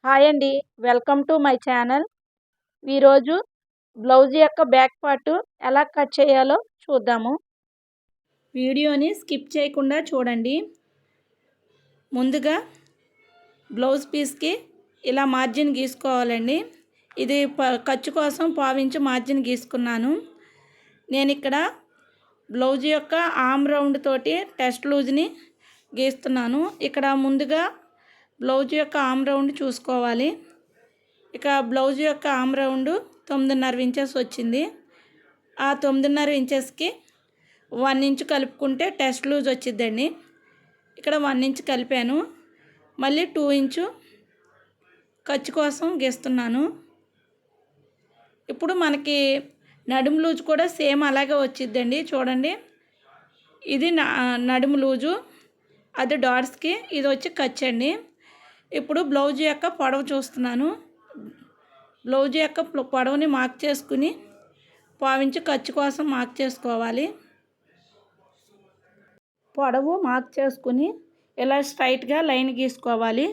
Hi అండి. Welcome to my channel. ఈరోజు blouse యొక్క బ్యాక్ పార్ట్ ఎలా కట్ చేయాలో చూద్దాము. వీడియోని స్కిప్ చేయకుండా చూడండి. ముందుగా బ్లౌజ్ పీస్కి ఇలా మార్జిన్ గీసుకోవాలండి. ఇది ఖర్చు కోసం పావించి మార్జిన్ గీసుకున్నాను. నేను ఇక్కడ బ్లౌజ్ యొక్క ఆర్మ్ రౌండ్ తోటి టెస్ట్ లూజ్ని గీస్తున్నాను. ఇక్కడ ముందుగా బ్లౌజ్ యొక్క ఆర్మ్ రౌండ్ చూసుకోవాలి. ఇక బ్లౌజ్ యొక్క ఆర్మ్ రౌండ్ 9.5 ఇంచెస్ వచ్చింది. ఆ 9.5 ఇంచెస్కి 1 ఇంచ్ కలుపుకుంటే టెస్ట్ లూజ్ వచ్చిద్దండి. ఇక్కడ 1 ఇంచ్ కలిపాను. మళ్ళీ 2 ఇంచు ఖర్చు కోసం గీస్తున్నాను. ఇప్పుడు మనకి నడుము లూజ్ కూడా సేమ్ అలాగే వచ్చిద్దండి. చూడండి, ఇది నడుము లూజు, అది డాట్స్కి, ఇది వచ్చి ఖర్చు అండి. ఇప్పుడు బ్లౌజ్ యొక్క పొడవు చూస్తున్నాను. బ్లౌజ్ యొక్క పొడవుని మార్క్ చేసుకుని పావించి ఖర్చు కోసం మార్క్ చేసుకోవాలి. పొడవు మార్క్ చేసుకుని ఇలా స్ట్రైట్గా లైన్ గీసుకోవాలి.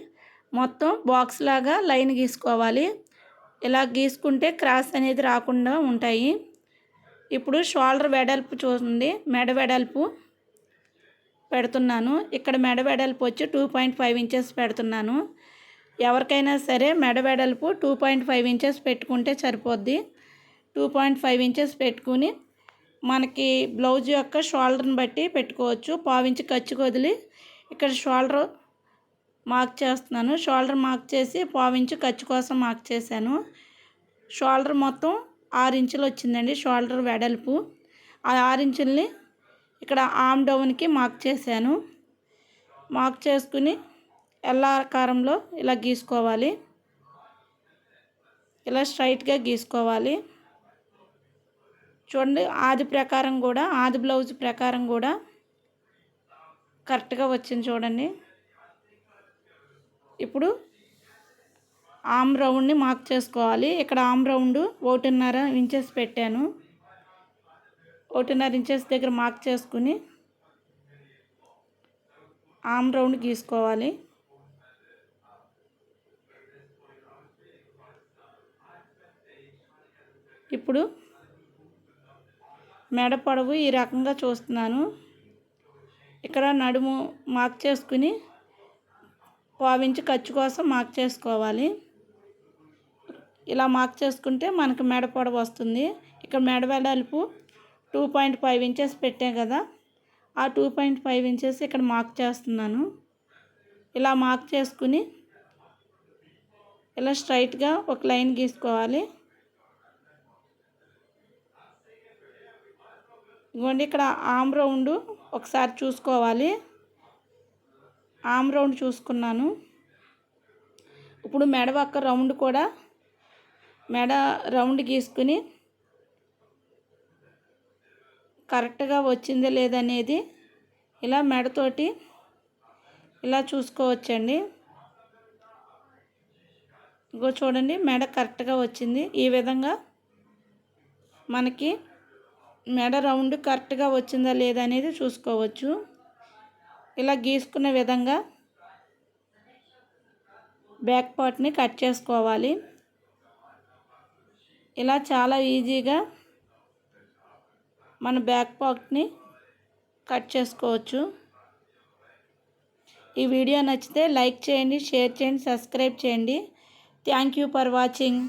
మొత్తం బాక్స్ లాగా లైన్ గీసుకోవాలి. ఇలా గీసుకుంటే క్రాస్ అనేది రాకుండా ఉంటాయి. ఇప్పుడు షోల్డర్ వెడల్పు చూడండి, మెడ వెడల్పు పెడుతున్నాను. ఇక్కడ మెడ వెడల్పు వచ్చి 2.5 ఇంచెస్ పెడుతున్నాను. ఎవరికైనా సరే మెడ వెడల్పు 2.5 ఇంచెస్ పెట్టుకుంటే సరిపోద్ది. 2.5 ఇంచెస్ పెట్టుకుని మనకి బ్లౌజ్ యొక్క షోల్డర్ని బట్టి పెట్టుకోవచ్చు. పావించి ఖర్చు వదిలి ఇక్కడ షోల్డర్ మార్క్ చేస్తున్నాను. షోల్డర్ మార్క్ చేసి పావించి ఖర్చు కోసం మార్క్ చేశాను. షోల్డర్ మొత్తం 6 ఇంచులు వచ్చిందండి. షోల్డర్ వెడల్పు ఆ 6 ఇంచుల్ని ఇక్కడ ఆర్మ్ డౌన్కి మార్క్ చేశాను. మార్క్ చేసుకుని ఎల్ ఆకారంలో ఇలా గీసుకోవాలి. ఇలా స్ట్రైట్గా గీసుకోవాలి. చూడండి, ఆది బ్లౌజ్ ప్రకారం కూడా కరెక్ట్గా వచ్చింది చూడండి. ఇప్పుడు ఆర్మ్ రౌండ్ని మార్క్ చేసుకోవాలి. ఇక్కడ ఆర్మ్ రౌండ్ 1.5 ఇంచెస్ పెట్టాను. 1.5 ఇంచెస్ దగ్గర మార్క్ చేసుకుని ఆర్మ్ రౌండ్ గీసుకోవాలి. ఇప్పుడు మెడ పొడవు ఈ రకంగా చూస్తున్నాను. ఇక్కడ నడుము మార్క్ చేసుకుని పావించి ఖర్చు కోసం మార్క్ చేసుకోవాలి. ఇలా మార్క్ చేసుకుంటే మనకు మెడ పొడవు వస్తుంది. ఇక్కడ మెడ వెడల్పు 2.5 ఇంచెస్ పెట్టాం కదా, ఆ 2.5 ఇంచెస్ ఇక్కడ మార్క్ చేస్తున్నాను. ఇలా మార్క్ చేసుకుని ఇలా స్ట్రైట్గా ఒక లైన్ గీసుకోవాలి. ఇదిగోండి, ఇక్కడ ఆర్మ్ రౌండ్ ఒకసారి చూసుకోవాలి. ఆర్మ్ రౌండ్ చూసుకున్నాను. ఇప్పుడు మెడ ఒక్క రౌండ్ కూడా మెడ రౌండ్ గీసుకుని కరెక్ట్గా వచ్చిందో లేదనేది ఇలా మెడతోటి ఇలా చూసుకోవచ్చండి. ఇంకో చూడండి, మెడ కరెక్ట్గా వచ్చింది. ఈ విధంగా మనకి మెడ రౌండ్ కరెక్ట్గా వచ్చిందా లేదా అనేది చూసుకోవచ్చు. ఇలా గీసుకున్న విధంగా బ్యాక్ పార్ట్ని కట్ చేసుకోవాలి. ఇలా చాలా ఈజీగా మన బ్యాక్ పార్ట్ని కట్ చేసుకోవచ్చు. ఈ వీడియో నచ్చితే లైక్ చేయండి, షేర్ చేయండి, సబ్స్క్రైబ్ చేయండి. Thank you for watching.